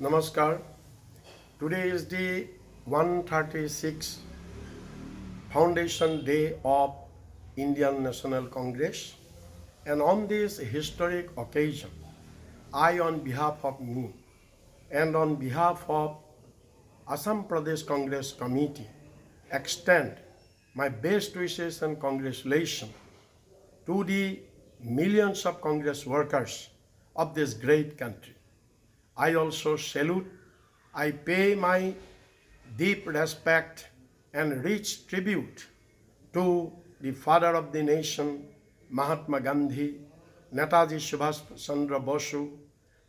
Namaskar. Today is the 136th Foundation Day of Indian National Congress, and on this historic occasion, I, on behalf of me and on behalf of Assam Pradesh Congress Committee, extend my best wishes and congratulations to the millions of Congress workers of this great country. I also salute, I pay my deep respect and rich tribute to the father of the nation, Mahatma Gandhi, Netaji Subhash Chandra Bosu,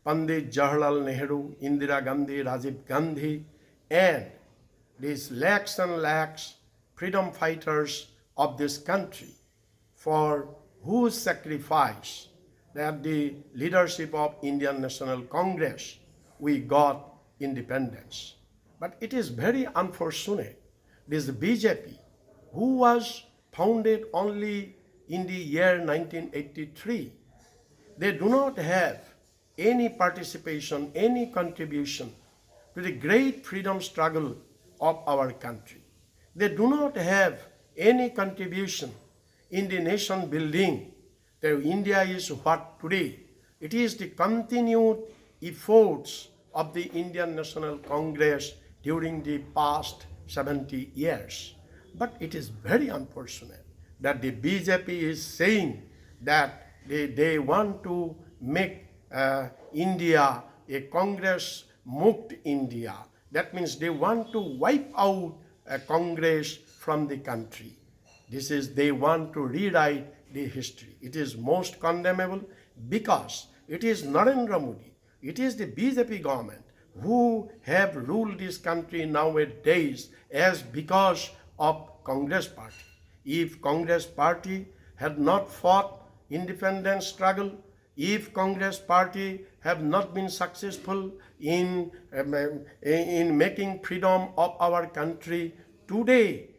Pandit Jawaharlal Nehru, Indira Gandhi, Rajiv Gandhi, and these lakhs and lakhs freedom fighters of this country for whose sacrifice that the leadership of Indian National Congress we got independence. But it is very unfortunate this BJP, who was founded only in the year 1983, they do not have any participation, any contribution to the great freedom struggle of our country. They do not have any contribution in the nation building that India is what today. It is the continued efforts of the Indian National Congress during the past 70 years. But it is very unfortunate that the BJP is saying that they want to make India a Congress Mukt India. That means they want to wipe out Congress from the country. They want to rewrite the history. It is most condemnable because it is Narendra Modi, it is the BJP government who have ruled this country nowadays as because of Congress party. If Congress party had not fought independence struggle, if Congress party have not been successful in making freedom of our country, today,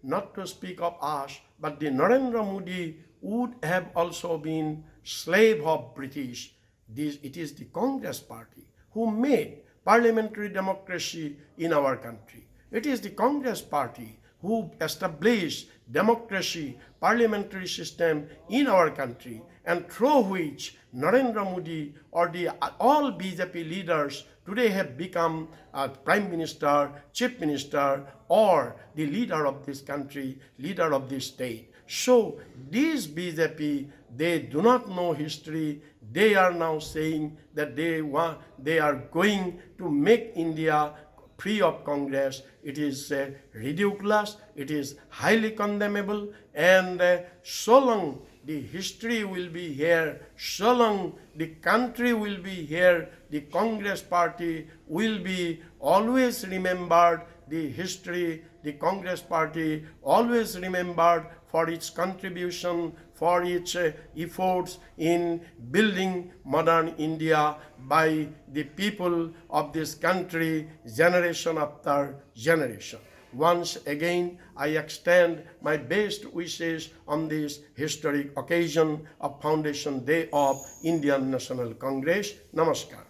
not to speak of us, but the Narendra Modi would have also been slave of British. It is the Congress party who made parliamentary democracy in our country. It is the Congress party who established democracy, parliamentary system in our country, and through which Narendra Modi or all BJP leaders today have become prime minister, chief minister, or the leader of this country, leader of this state. So these BJP, they do not know history. They are now saying that they are going to make India free of Congress. It is ridiculous, it is highly condemnable, and so long the history will be here, so long the country will be here, the Congress party will be always remembered, the history, the Congress party always remembered for its contribution, for its efforts in building modern India by the people of this country, generation after generation. Once again, I extend my best wishes on this historic occasion of Foundation Day of Indian National Congress. Namaskar.